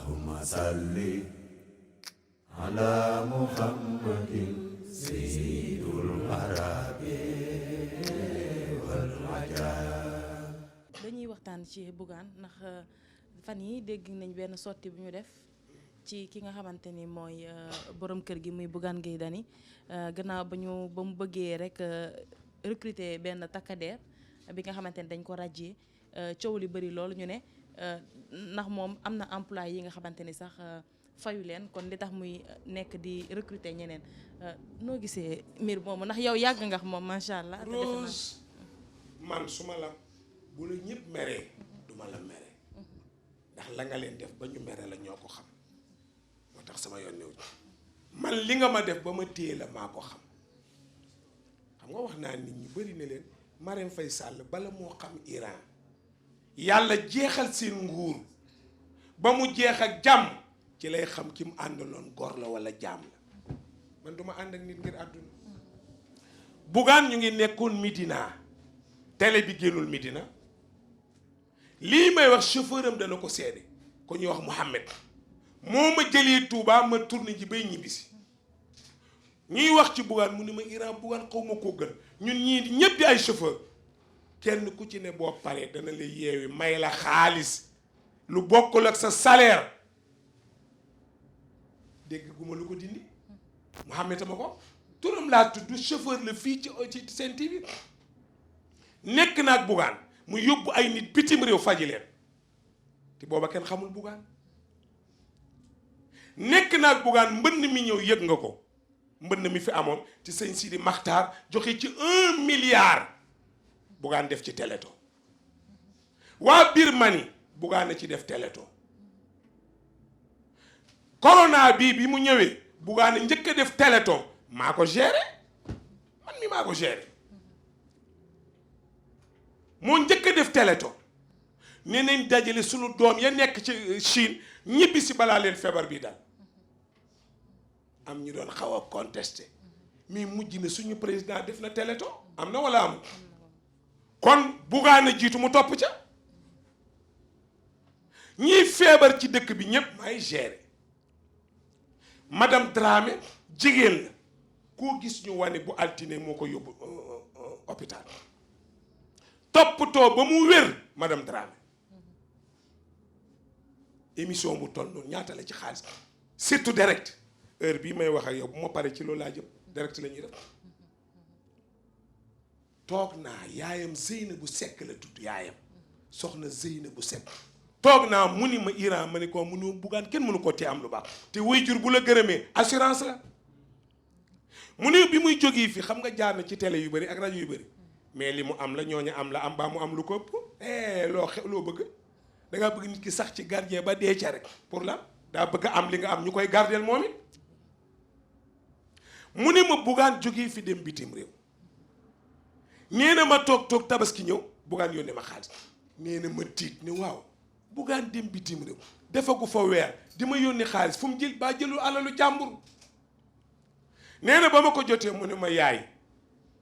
اللهم صل على محمد سيد العرب والعجاب. dañuy waxtaan ci Bougane ndax fan yi dégg nañ benn sortie bu ñu def ci ki nga xamante ni mooy borom kër gi muy Bougane Gueye Dany gannaaw ba mu bëggee rek recruter benn takkadeer bi nga xamante ni dañ ko ràjjee coow li bëri loolu ñu ne ndax moom am na emploi yi nga xamante ni sax fayu leen kon li tax muy nekk di recruter ñeneen noo gisee mbir moomu ndax yow yàgg nga moom macha allah. Rose man su ma la bu la ñëpp meree duma la mere ndax la nga leen def ba ñu mere la ñoo ko xam moo tax sama yoon néew man li nga ma def ba ma téye la maa ko xam nga wax naa nit ñi bëri na leen Marème Faye Sall bala moo xam Iran yàlla jeexal seen nguur ba mu jeex ak jàmm ci lay xam ki mu àndaloon góor la walla jaam la man duma ànd ak nit ngir àdduna Bougane ñu ngi nekkoon Médina télé bi génnul Médina lii may wax chauffeur am dana ko seede ko ñuy wax Mouhamed moo ma jëlee Touba ma tourné ji bay ñibbisi ñuy wax ci Bougane mu ni ma Iran Bougane xaw ma koo gën ñun ñii ñëpp di ay chauffeur kenn ku ci ne boo paree dana la yeewi may la xaalis lu bokkul ak sa salaire dégg guma lu ko dindi Mouhamed ma ko turam laa tudd chauffeur la fii ci Sen TV nekk naag Bougane mu yóbbu ay nit bitim réew faji leen te booba kenn xamul Bougane nekk naag Bougane mbënn mi ñëw yëg nga ko mbënn mi fi amoon ci sëñ Sidi Maxtaar joxe ci 1 milliard Bougane def ci Téléthon waa Birmanie Bougane ci def Téléthon corona bi mu ñëwee Bougane njëkk a def Téléthon maa ko géré man mi maa ko géré moo njëkk a def Téléthon nee nañ dajale sunu doom ya nekk ci Chine ñibbi si balaa leen feebar bi dal am ñu doon xaw a contesté mais mujj na suñu président def na Téléthon am na wala am kon Bougane jiitu mu topp ca ñiy feebar ci dëkk bi ñëpp may gérer madame Dramé jigéen la koo gis ñu wane bu altine moo ko yóbbu hôpital toppatoo ba mu wér madame Dramé émission bu toll noonu ñaata la ci xaalis surtout direct heure bii may wax ak yow bu ma paree ci loolu laa jëm direct la ñuy def toog naa yaayam Zeynabu Seck la tudd yaayam soxna Zeynabu Seck toog naa mu ni ma Iran ma ne ko mu ni Bougane kenn mënu ko tee am lu baax te waajur bu la gërëmee assurance la mu ne bi muy jógee fii xam nga jaar na ci télé yu bëri ak rajo yu bëri mais li mu am la ñooñu am la am baa mu am lu ko ëpp loo bëgg da ngaa bëgg nit ki sax ci gardien ba dee ca rek pour la daa bëgg am li nga am ñu koy gardeel moom it mu ne ma Bougane jógee fi dem bitim réew nee na ma toog tabaski ñëw Bougane yónnee ma xaalis nee na ma tiit ne waaw Bougane dem bitim réew defagu fa weer di ma yónnee xaalis fu mu jël baa jëlu alalu jàmbur nee na ba ma ko jotee mu ne ma yaay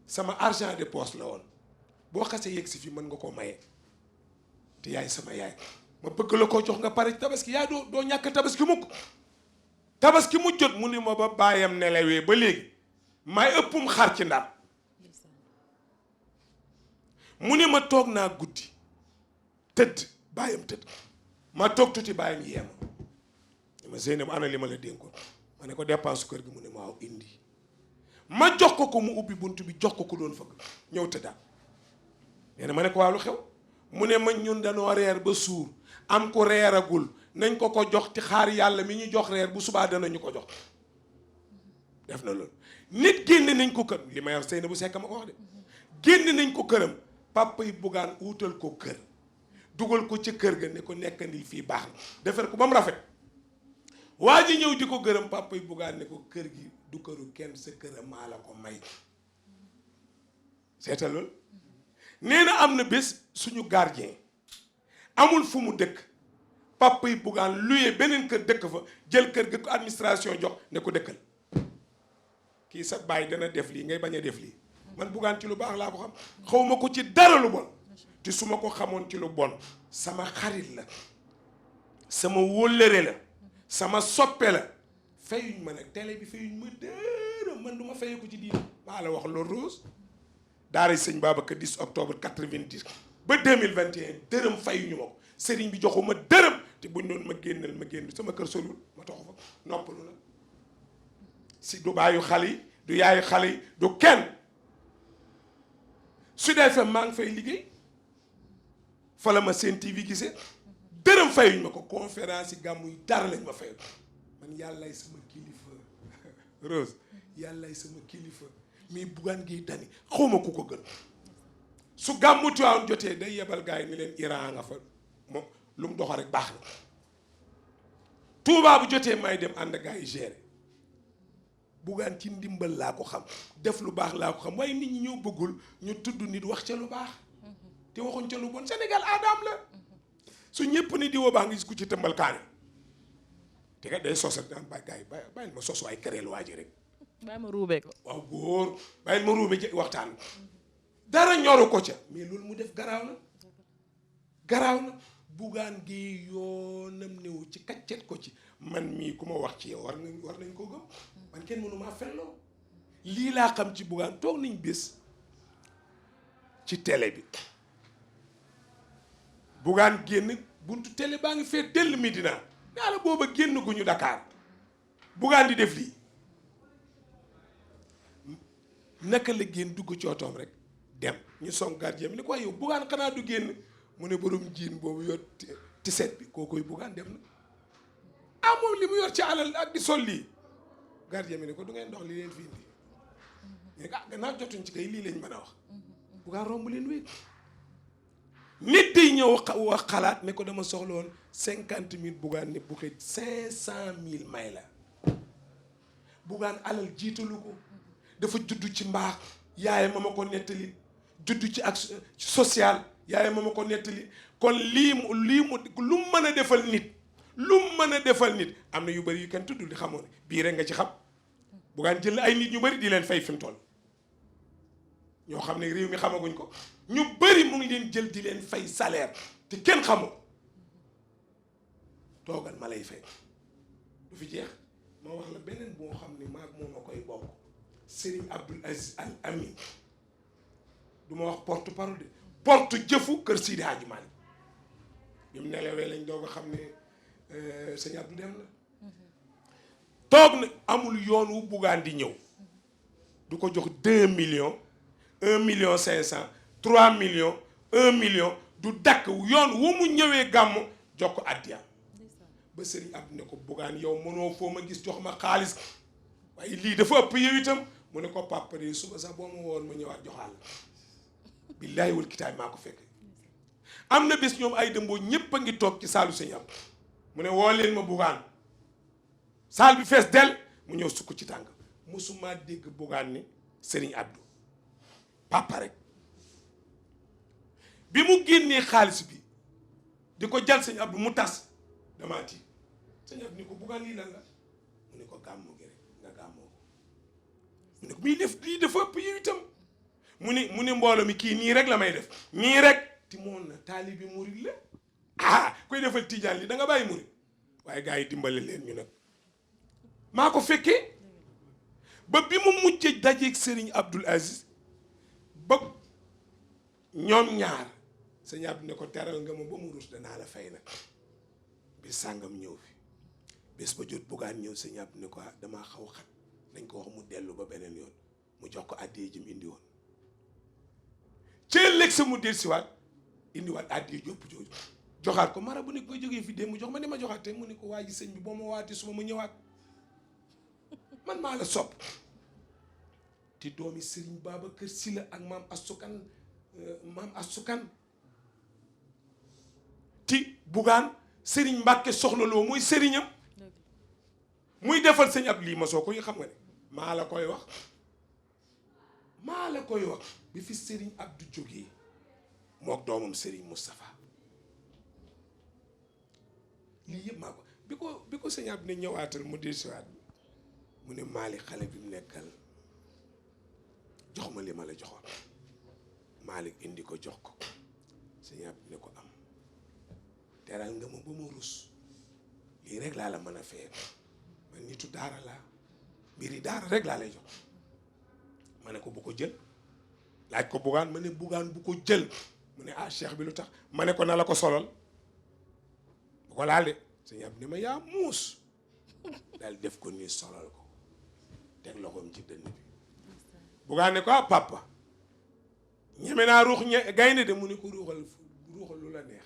sama argent de poche la woon boo xasee yegg si fi mën nga koo maye te yaay sama yaay ma bëgg la ko jox nga pare tabaski yaay doo ñàkk tabaski mukk tabaski mu jot mu ni ma ba baayam nelawee ba léegi may ëppum xar ci ndam mu ne ma toog naa guddi tëdd baayam tëdd ma toog tuuti baayam yeema ma Zeynab ana li ma la dénkoon ma ne ko dépense kër gi mu ne ma waaw indi ma jox ko mu ubbi bunt bi jox ko doon fëgg ñëw tëddaat nee na ma ne ko waa lu xew mu ne ma ñun dañoo reer ba suur am ko reeragul nañ ko jox ci xaar yàlla mi ñu jox reer bu subaa danañu ko jox def na loolu nit génne nañ ko kër li may wax Seynabou Seck ma ko wax de génne nañ ko këram papa yi Bougane wuutal ko kër dugal ko ci kër ga ne ko nekkandil fii baax na defar ko ba mu rafet waa ji ñëw di ko gërëm papa yi Bougane ne ko kër gi du këru kenn sa këram maa la ko may seetal loolu nee na am na bés suñu gardien amul fu mu dëkk papa yi Bougane luyee beneen kër dëkk fa jël kër ga ko administration jox ne ko dëkkal kii sa baay dana def lii ngay bañ a def lii man Bougane ci lu baax laa ko xam xawma ko ci dara lu bon te su ma ko xamoon ci lu bon sama xarit la sama wóllëre la sama soppe la fayuñ ma nag télé bi fayuñ ma dërëm man du ma fayee ko ci diine maa la wax loolu Rose daara sëñ Babacar 10 octobre 90 ba 2021 dërëm fayuñu ma ko sëriñ bi joxuma dërëm te buñ doon ma génn sama kër solul ma toxu fa noppalu la si du baayu xale yi du yaayu xale yi du kenn Sud FM maa ngi fay liggéey fa la ma Sen TV gisee dërëm fayuñ ma ko conférence yi gàmmu yi dara lañ ma fayal man yàllaay sama kilifa Rose yàllaay sama kilifa mais Bougane Gueye Dany xawma ku ko gën su gàmmu Tiwaawan jotee day yebal gars yi ni leen Iran nga fa moom lu mu doxal rek baax na Touba bu jotee may dem ànd gars yi gérer Bougane ci ndimbal laa ko xam def lu baax laa ko xam waaye nit ñi ñoo bëggul ñu tudd nit wax ca lu baax te waxuñ ca lu bon Sénégal aadaam la su ñëpp ni diwoo baax nga gis ku ci tëmbal kaani te kat day sos ak daan bàyyi gars yi bàyyil ma sos waaye kereel waa ji rek bàyyi ma ruubee ko waaw góor bàyyil ma ruube ci waxtaan dara ñoru ko ca mais loolu mu def garaaw na Bougane Gueye yoonam néew ci kaccet ko ci man mii ku ma wax ci yow war nañ koo gëm man kenn mënu maa fenloo lii laa xam ci Bougane toog nañ bés ci télé bi Bougane génn buntu télé baa ngi fee dell Medina naa la booba génn gu ñu Dakar Bougane di def lii naka la génn dugg ci otoom rek dem ñu song gardien bi ni ko yow Bougane xanaa du génn mu ne borom jiin boobu yor tiset bi kookoy Bougane dem na moom li mu yor ci alal ak di sol lii gardien bi ne ko du ngeen dox li leen fi indi ñu ne gannaaw jotuñ ci kay lii lañ mën a wax Bougane romb leen wéet nit di ñëw wax xalaat ne ko dama soxla woon 50,000 Bougane ne bu xëy 500,000 may la Bougane alal jiitalu ko dafa judd ci mbaax yaayam ma ko nettali judd ci ak social yaayam ma ko nettali kon lii mu lu mu mën a defal nit am na yu bëri yu kenn tuddul di xamoon bii rek nga ci xam Bougane jël ay nit ñu bëri di leen fay fi mu toll ñoo xam ne réew mi xamaguñ ko ñu bëri mu ngi leen jël di leen fay salaire te kenn xamoo toogal ma lay fay du fi jeex ma wax la beneen boo xam ne maag moom a koy bokk Serigne Abdoul Aziz Al Amin du ma wax porte parole de porte jëfu kër Sidi Hadji Malick bi mu nelawee lañ doog a xam ne sëñ Abdou dem na toog na amul yoon wu Bougane di ñëw du ko jox 2 millions 1,500,000 3 millions 1 million du dakk yoon wu mu ñëwee gàmm jox ko addiya ba sëriñ Abdou ne ko Bougane yow mënoo foo ma gis jox ma xaalis waaye lii dafa ëpp yow itam mu ne ko papa de suba sax boo ma woon ma ñëwaat joxaal la billaahi wal kitaab maa ko fekk am na bés ñoom ay dëmboo ñépp a ngi toog ci saalu sëñ Abdou mu ne woo leen ma Bougane saal bi fees del mu ñëw sukk ci tànk mosuma dégg Bougane ni sëriñ Abdou papa rek bi mu génnee xaalis bi di ko jal sëñ Abdou mu tas damaa tiit sëñ Abdou ni ko Bougane lii lan la mu ne ko gàmmu gi rek nga gàmmoo ko mu ne ko muy def lii dafa ëpp yow itam mu ni mbooloo mi kii nii rek la may def nii rek ti moon na taalibi murid la koy defal tijaan li da nga bàyyi murid waaye gars yi dimbale leen ñu nag maa ko fekkee ba bi mu mujjee dajeeg Serigne Abdoul Aziz ba ñoom ñaar sëñ Abdou ne ko teral nga ma ba mu rus danaa la fay nag bis sàngam ñëw fi bés ba jot Bougane ñëw sëñ Abdou ne ko damaa xaw xat dañ ko wax mu dellu ba beneen yoon mu jox ko àddiyee ji mu indi woon ci ëllëg sa mu dellusiwaat indiwaat àddiyee jópp jooju joxaat ko mara bu ne koy jógee fi dee mu jox ma ni ma joxaat te mu ne ko waa ji sëñ bi boo ma waatee suma ma ñëwaat man maa la sopp te doomi Serigne Babacar Sy la ak maam Asukan ti Bougane Serigne Mbàkke soxna loo muy sëriñam muy defal sëñ ab lii ma soo koy xam nga ne maa la koy wax bi fi Serigne Abdou jógee mook doomam Serigne Moustapha lii yëpp maa ko bi ko sëñ Abdou ne ñëwaatal mu dellusiwaat mu ne maali xale bi mu nekkal jox ma li ma la joxoon Malick indi ko jox ko sëñ Abdou ne ko am teral nga ma ba ma rus lii lii rek laa la mën a fayee man nitu daara laa mbiri daara rek laa lay jox ma ne ko bu ko jël laaj ko bugaan ma ne bugaan bu ko jël mu ne ah cheikh bi lu tax ma ne ko na la ko solal bu ko laal de sëñ Abdou ne ma yaa muus daal def ko nii solal ko teg loxoom ci dënn bi bugaan ne ko ah papa ñeme naa ruux gaynde de mu ne ko ruuxal lu la neex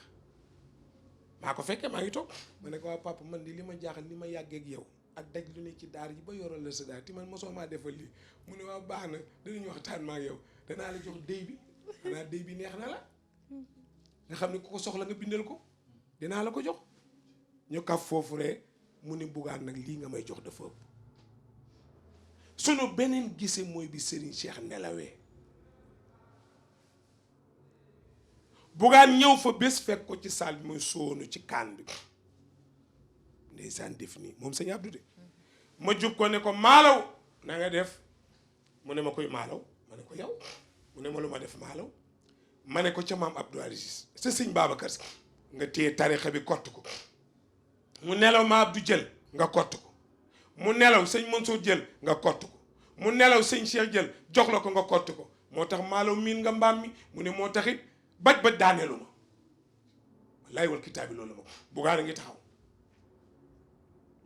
maa ko fekkee maa ngi toog ma ne ko waa papa man di li ma jaaxal ni ma yàggee ak yow ak daj lu ne ci daar yi ba yoral la sa daar ti man mosoo maa defal lii mu ne waa baax na danañu waxtaan maa ak yow danaa la jox déy bi danaa déy bi neex na la nga xam ne ku ko soxla nga bindal ko dinaa la ko jox ñu kaf foofu rek mu ne bugaan nag lii nga may jox dafa ëpp sunu beneen gise mooy bi Serigne Cheikh nelawee bugaan ñëw fa bés fekk ko ci saal bi muy soonu ci kaan bi ndeysaan def nii moom sëñ Abdou de ma jub ko ne ko maalaw na nga def mu ne ma koy maalaw ma ne ko yow mu ne ma lu ma def maalaw ma ne ko ca maam Abdou Aziz sa sëñ Babacar Si nga téye tarixa bi kott ko mu nelaw ma Abdou jël nga kott ko mu nelaw sëñ Mansour jël nga kott ko mu nelaw sëñ Cheikh jël jox la ko nga kott ko moo tax maalaw miin nga mbaam mi mu ne moo taxit baj daaneelu ma wallaay wal kitaab bi loolu ma ko bugaan a ngi taxaw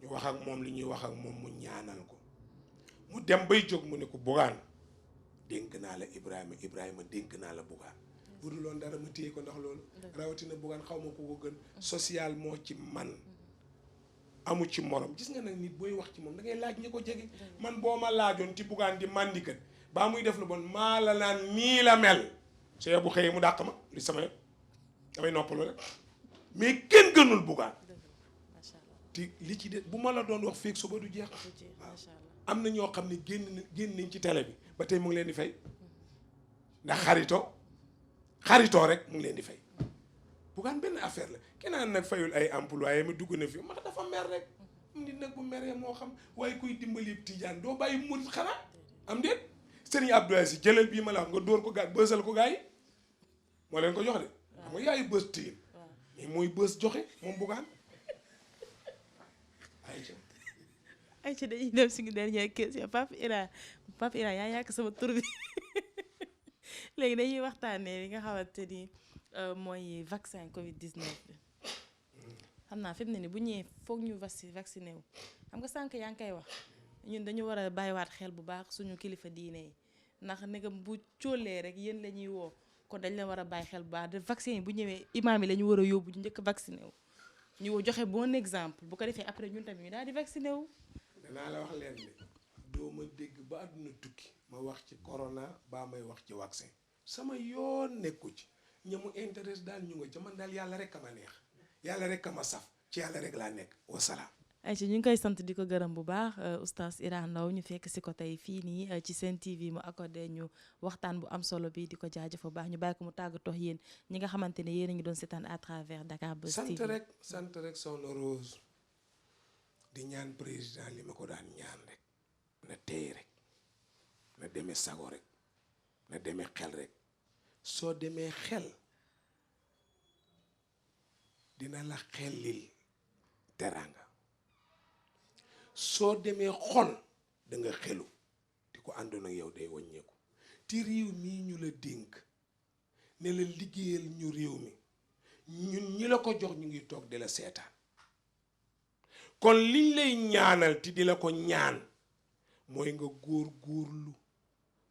ñu wax ak moom li ñuy wax ak moom mu ñaanal ko mu dem bay jóg mu ne ko bugaan dénk naa la Ibrahima dénk naa la bugaan bu dul loon dara ma téye ko ndax loolu rawatina bugaan xaw ma ko gën social moo ci man amu ci morom gis nga nag nit booy wax ci moom da ngay laaj ñi ko jege man boo ma laajoon ci bugaan di mandikat baa muy def lu bon maa la naan nii la mel so bu xëyee mu dàq ma li sama yëpp damay noppalu rek mais kenn gënul bugaan te li ci de bu ma la doon wax feeg suba du jeex waaw am na ñoo xam ne génn nañ ci télé bi ba tey mu ngi leen di fay ndax xaritoo rek mu ngi leen di fay bugaan benn affaire la kenaan nag fayul ay employé mi dugg na fi ma dafa mer rek nit nag bu meree moo xam waaye kuy dimbali tijaan doo bàyyi murit xanaa am déet Sëriñ Abdou Aziz jëlal bii ma la wax nga dóor ko gaa bësal ko gaa yi moo leen ko jox de xam nga yaayu bës tiir mais mooy bës joxe moom bugaan ayca dañuy dem suñu dernière question Pape Ira yaa yàq sama tur bi léegi dañuy waxtaanee li nga xamante ni mooy vaccin Covid 19 bi xam naa fi mu ne ni bu ñëwee foog ñu vacciné wu xam nga sànq yaa ngi koy wax ñun dañu war a bàyyiwaat xel bu baax suñu kilifa diine yi ndax negam bu cóolee rek yéen la ñuy woo kon dañ leen war a bàyyi xel bu baax de vaccin yi bu ñëwee imaam yi la ñu war a yóbbu ñu njëkk vacciné wu ñu joxe bon exemple bu ko defee après ñun tamit ñu daal di vacciné wu. danaa la wax leen ne doo ma dégg ba àdduna tukki ma wax ci corona baa may wax ci vaccin sama yoon nekku ci ña mu intéresse daal ñu nga ca man daal yàlla rek a ma neex yàlla rek a ma saf ci yàlla rek laa nekk wasalaam. ayca ñu ngi koy sant di ko gërëm bu baax oustaz Ira Ndao ñu fekk si ko tey fii nii ci Sen TV mu accordé ñu waxtaan bu am solo bi di ko jaajëfal bu baax ñu bàyyi ko mu tàggatoo yéen ñi nga xamante ne yéen a ngi doon seetaan à travers Dakar Buzz TV. sant rek Soxna Rose di ñaan président li ma ko daan ñaan rek na tey rek na demee sago rek na demee xel rek soo demee xel dina la xellil teranga soo demee xol da nga xelu di ko àndoon ak yow day wàññeeku ti réew mii ñu la dénk ne la liggéeyal ñu réew mi ñun ñi la ko jox ñu ngi toog di la seetaan kon liñ lay ñaanal ti di la ko ñaan mooy nga góorlu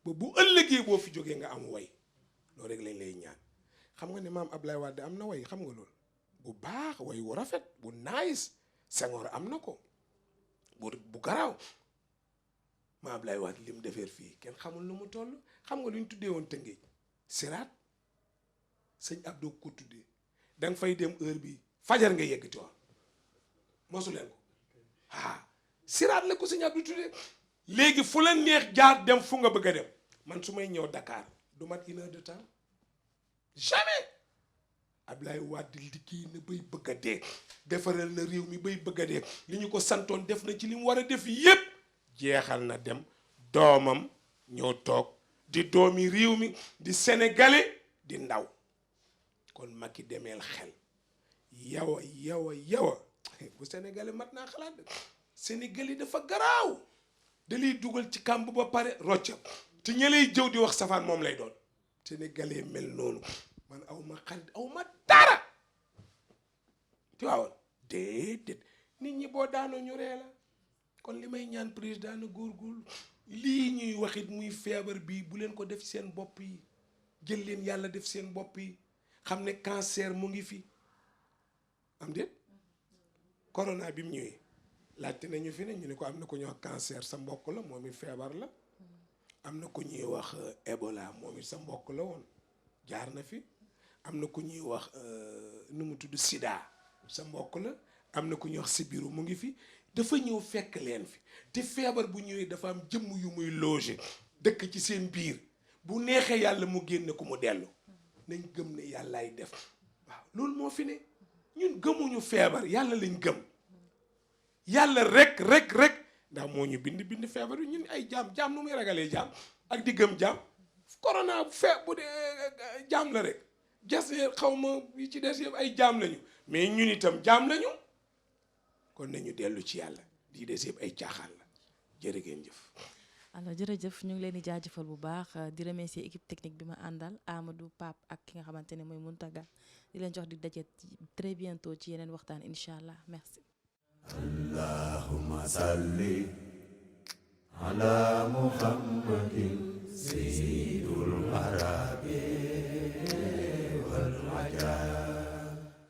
ba bu ëllëgee boo fi jógee nga am way loolu rek lañ lay ñaan xam nga ne maam Ablaye Wade am na way xam nga loolu bu baax way wu rafet bu nice Senghor am na ko bu garaaw maam Ablaye Wade lim defeer fii kenn xamul lu mu toll xam nga lu ñu tuddee woon Tëngéej siraat sëñ Abdou ko tuddee da nga fay dem heure bi fajar nga yeggati woon mosu leen ko siraat la ko sëñ Abdou tuddee léegi fu la neex jaar dem fu nga bëgg a dem man su may ñëw Dakar du mat 1 heure de temps jamais Ablaye Wade liggéey na bay bëgg a dee defaral na réew mi bay bëgg a dee li ñu ko santoon def na ci li mu war a def yépp jeexal na dem doomam ñëw toog di doomi réew mi di sénégalais di ndaw kon Macky demeel xel yawa bu sénégalais mat naa xalaat de sénégalais dafa garaaw da lay dugal ci kàmb ba pare roccam te ña lay jëw di wax safaan moom lay doon sénégalais mel noonu man aw ma xarit aw ma dara tu waawoon déedéet nit ñi boo daanoo ñu ree la kon li may ñaan président na góorgóorlu lii ñuy waxit muy feebar bii bu leen ko def seen bopp yi jël leen yàlla def seen bopp yi xam ne cancer mu ngi fi am déet corona bi mu ñëwee laajte nañu fi ne ñu ne ko am na ko ñuy wax cancer sa mbokk la moom it feebar la am na ku ñuy wax Ebola moom it sa mbokk la woon jaar na fi am na ku ñuy wax nu mu tudd Sida sa mbokk la am na ku ñuy wax Sibiru mu ngi fi dafa ñëw fekk leen fi te feebar bu ñëwee dafa am jëmm yu muy loger dëkk ci seen biir bu neexee yàlla mu génne ko mu dellu nañ gëm ne yàllaay def waaw loolu moo fi ne ñun gëmuñu feebar yàlla lañ gëm yàlla rek ndax moo ñu bind feebar yi ñun ay jaam nu muy ragalee jaam ak di gëm jaam corona bu dee jaam la rek jas xaw ma yi ci des yëpp ay jaam lañu mais ñun itam jaam lañu kon nañu dellu ci yàlla di des yëpp ay caaxaan la jërë ngeen jëf. alors jërëjëf ñu ngi leen di jaajëfal bu baax di remercier équipe technique bi ma àndal Amadou Pape ak ki nga xamante ne mooy Muntaga di leen jox di daje très bientôt ci yeneen waxtaan incha allah merci. allahumma salli ala muhammadin sayyidul wara